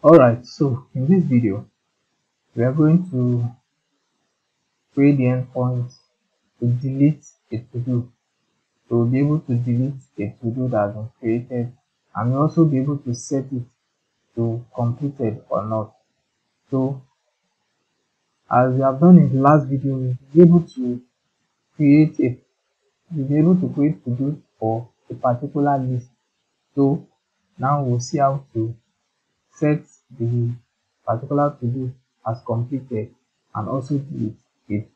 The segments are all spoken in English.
Alright, so in this video we are going to create the endpoint to delete a to-do. So we'll be able to delete a to-do that has been created, and we'll also be able to set it to completed or not. So as we have done in the last video, we'll be able to create to-do for a particular list. So now we'll see how to set the particular to-do as completed and also delete it.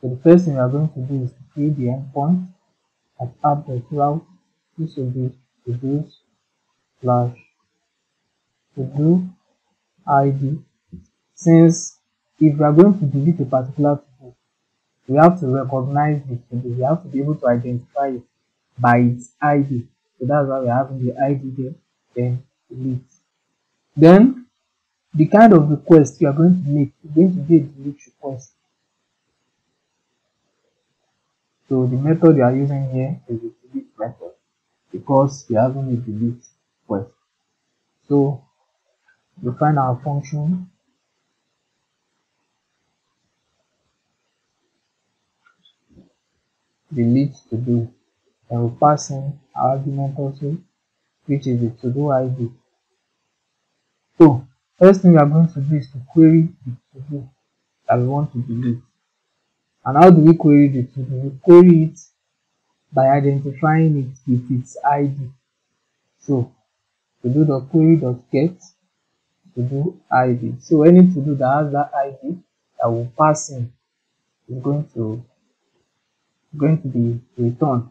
So the first thing we are going to do is to create the endpoint at app.route. This will be to-do slash to-do id. Since if we are going to delete a particular to-do, we have to recognize the to-do. We have to be able to identify it by its ID. So that's why we're having the ID there, then delete. Then the kind of request you are going to make is going to be a delete request. So the method you are using here is the delete method because we are having a delete request. So we find our function, delete to do, and we pass in our argument also, which is the to do ID. So first thing we are going to do is to query the to do that we want to delete. And how do we query the to do? We query it by identifying it with its ID. So to do.query.get to do ID. So any to do that has that ID that will pass in is going to be returned.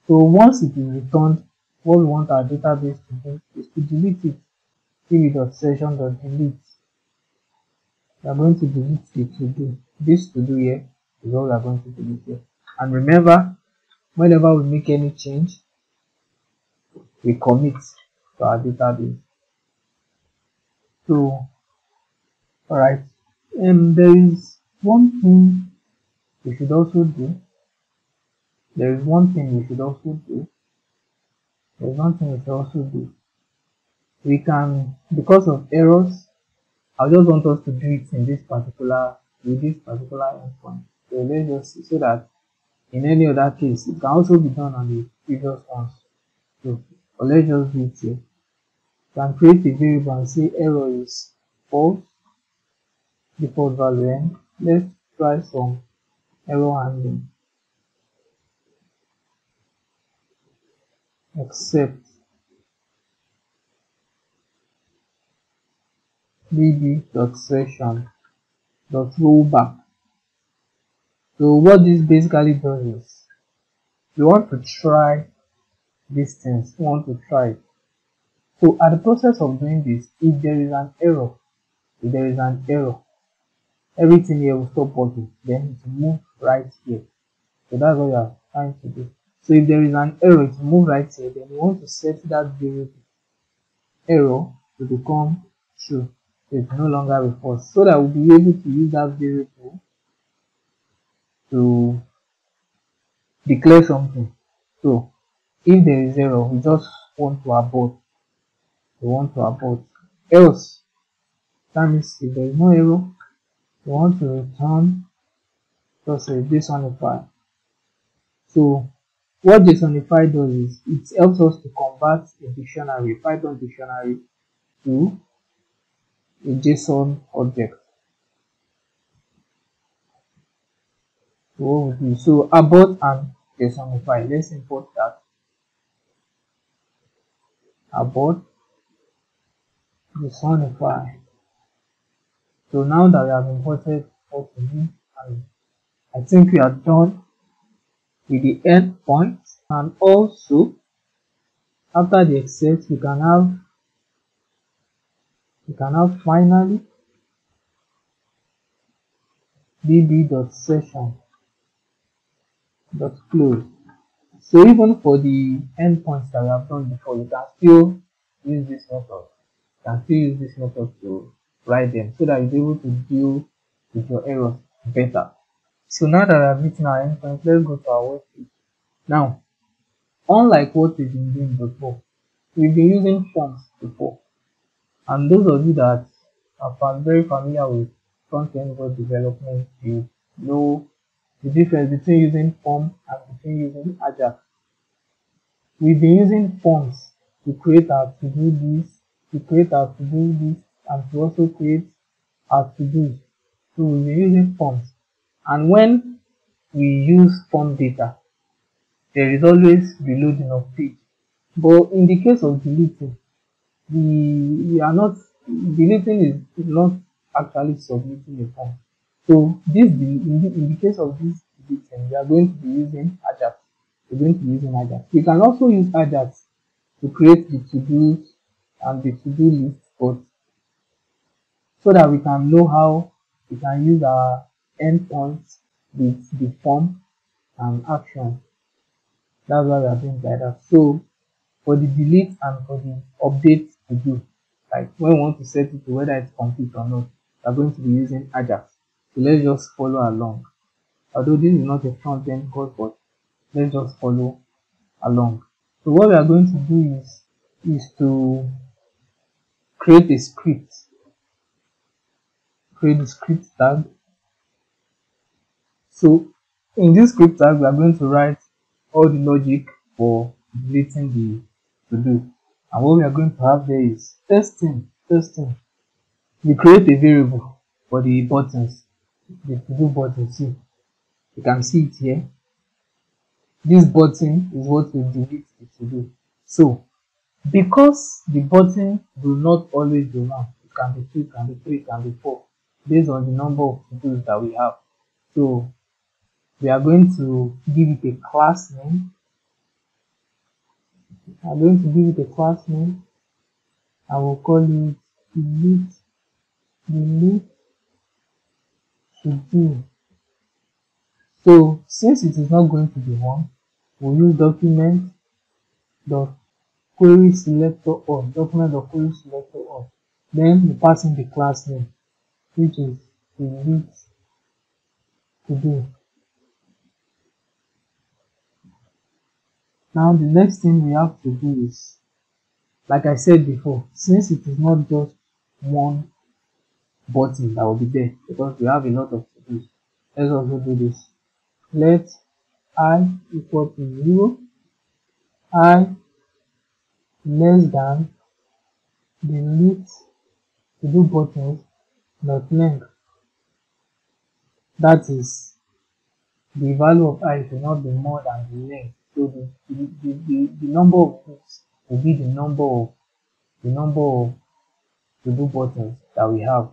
So once it is returned, what we want our database to do is to delete it. cv.session.delete. We are going to delete the to do. This to do here is what we are going to delete here. And remember, whenever we make any change, we commit to our database. So alright, there is one thing we should also do. There's one thing we should also do. We can, because of errors, I just want us to do it in this particular endpoint. So let's just see, so that in any other case it can also be done on the previous ones. So let's just do it here. You can create a variable and say error is false, default value n. Let's try some error handling. Except bb.session.rollback. So what this basically does is we want to try these things. We want to try it. So at the process of doing this, if there is an error, everything here will stop working. Then it will move right here. So that's what we are trying to do. So if there is an error, it will move right here. Then we want to set that variable error to become true. So it's no longer a false. So that we'll be able to use that variable to declare something. So if there is error, we just want to abort. Else, that means if there is no error, we want to return just a JSONify. So what JSONify does is it helps us to convert a dictionary, Python dictionary, to a JSON object. So what we do, so abort and JSONify. Let's import that. Abort JSONify. So now that we have imported what we need, and I think we are done with the endpoint. And also after the except, we can have finally bb.session.close. So even for the endpoints that we have done before, you can still use this method. To write them so that you'll be able to deal with your errors better. So now that I've written our endpoint, let's go to our web page. Now, unlike what we've been doing before, we've been using forms before. And those of you that are very familiar with front-end web development, you know the difference between using form and between using Ajax. We've been using forms to create our to-do list, to create our to-do list, and to also create our to-dos. So we've been using forms. And when we use form data, there is always reloading of page. But in the case of deleting, we are not deleting is not actually submitting a form. So in the case of this deleting, we are going to be using Ajax. We're going to be using Ajax. We can also use Ajax to create the to-dos and the to-do list, but so that we can know how we can use our endpoints with the form and action. That's why we are doing like that. So for the delete and for the update to do, like when we want to set it to whether it's complete or not, we're going to be using Ajax. So let's just follow along. Although this is not a front end course, but let's just follow along. So what we are going to do is to create a script. Create the script tag. So in this script tag, we are going to write all the logic for deleting the to do. And what we are going to have there is testing. We create a variable for the buttons, the to do button. See, you can see it here. This button is what will delete the to do. So because the button will not always be 1, it can be 2, it can be 3, it can be 4, based on the number of to dos that we have. So we are going to give it a class name. I'm going to give it a class name. I will call it delete to do. So since it is not going to be 1, we'll use document dot query selector all, document dot query selector all. Then we pass in the class name, which is delete to do. Now the next thing we have to do is, like I said before, since it is not just one button that will be there, because we have a lot of to dos, let's also do this. Let I equal to 0, I less than delete to do buttons dot length. That is, the value of I should not be more than the length. So the number of bits will be the number of to do buttons that we have.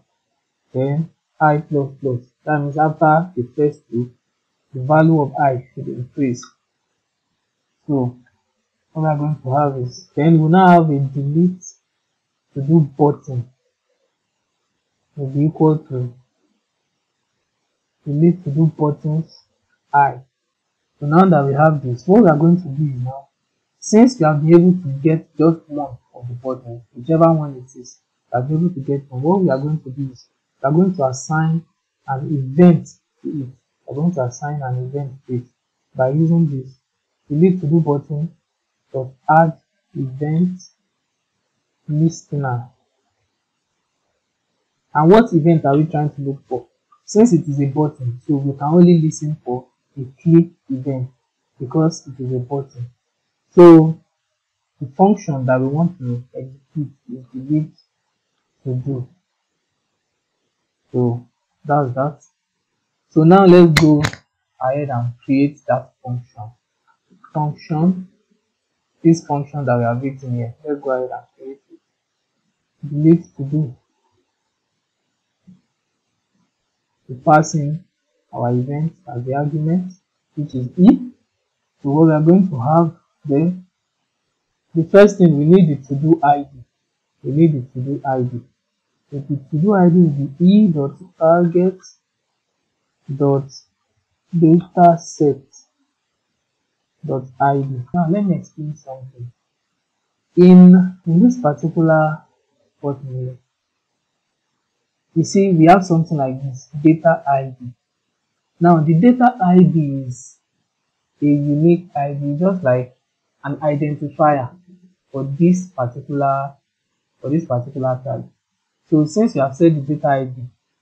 Then I plus plus. That means after the first 2, the value of I should increase. So what we are going to have is, then we now have a delete to do button will be equal to delete to do buttons I. So now that we have this, what we are going to do is, now since we have been able to get just one of the buttons, whichever one it is, we are able to get one, what we are going to do is we are going to assign an event to it. We are going to assign an event to it by using this delete to do button dot add event listener. And what event are we trying to look for? Since it is a button, so we can only listen for a click event because it is a button. So the function that we want to execute is delete to do. So that's that. So now let's go ahead and create that function. This function that we have written here, let's go ahead and create it. Delete to do. We pass in our event as the argument, which is E. So what we are going to have then, the first thing we need is to do ID. We need it to do ID. So the to do ID will be E dot target dot data set dot ID. Now let me explain something. In this particular button, you see we have something like this, data ID. Now the data ID is a unique ID, just like an identifier for this particular for this particular tag. So since you have set the data ID,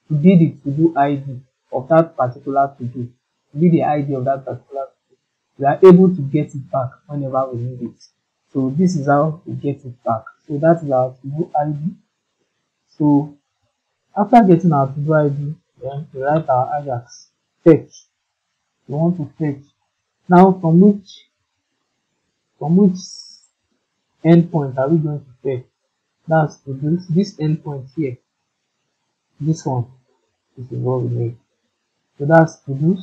to be the to-do ID of that particular to-do, to be the ID of that particular to-do, we are able to get it back whenever we need it. So this is how we get it back. So that is our to-do ID. So after getting our to-do ID, then we write our Ajax fetch. We want to fetch. Now from which endpoint are we going to fetch? That's to this endpoint here. This one. This is what we need. So that's to do.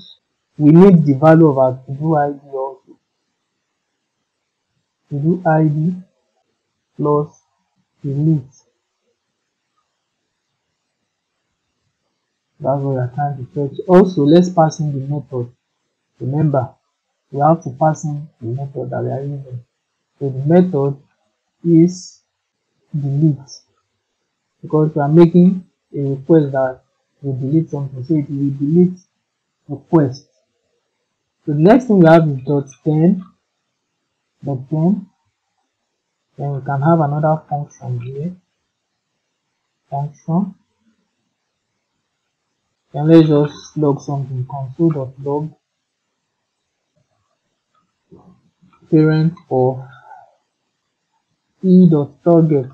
We need the value of our to-do ID also. To-do ID plus delete. That's what we are trying to fetch. Also, let's pass in the method. Remember, we have to pass in the method that we are using. So the method is delete, because we are making a request that will delete something. So it will delete request. So the next thing we have is .10. Then we can have another function here. Function. Then let's just log something. Console.log parent of e.target.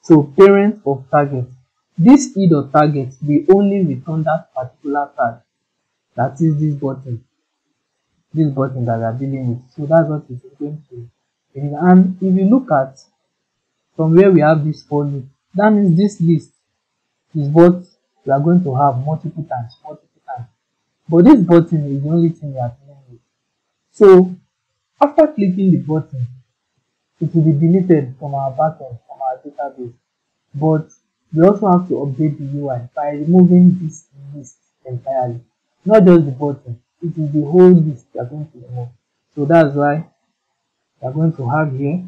So parent of target. This e.target will only return that particular tag. That is this button. This button that we are dealing with. So that's what it is going to do. And if you look at from where we have this for loop, that means this list is what we are going to have multiple times. But this button is the only thing we are dealing with. So after clicking the button, it will be deleted from our backend, from our database. But we also have to update the UI by removing this list entirely. Not just the button, it is the whole list we are going to remove. So that's why we are going to have here,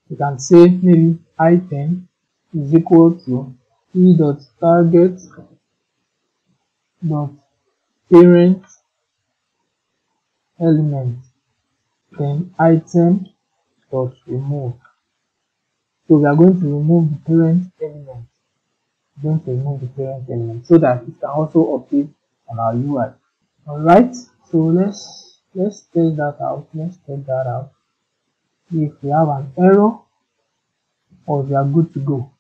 you can say maybe item is equal to e.target dot parent element, then item dot remove. So we are going to remove the parent element. So that it can also update on our UI. Alright, so let's test that out. If we have an error or we are good to go.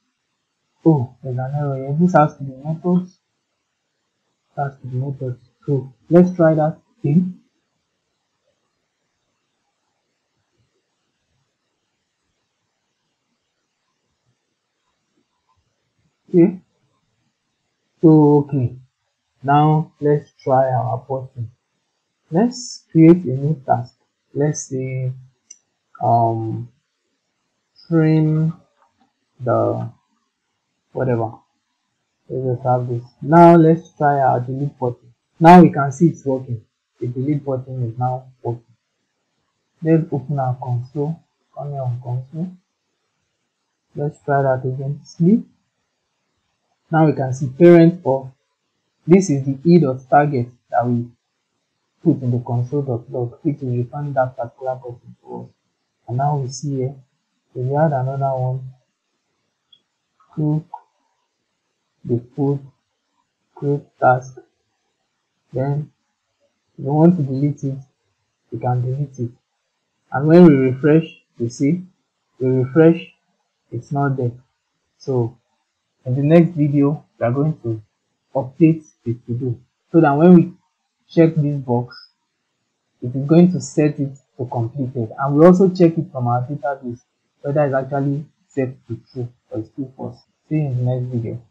Oh, there's an error here. This has to be methods. So let's try that again. Okay. Okay. Now let's try our button. Let's create a new task. Let's say trim the whatever. Let's just have this. Now let's try our delete button. Now we can see it's working. The delete button is now working. Let's open our console. Come here on console. Let's try that again. Sleep. Now we can see parent of this is the e.target that we put in the console.log, which is returning that particular button to us. And now we see here, if we add another one, cook the food, create task, then if you want to delete it, you can delete it. And when we refresh, you see, it's not there. So in the next video, we are going to update the to-do, so that when we check this box, it is going to set it to completed. And we also check it from our database whether it's actually set to true or it's true false. See you in the next video.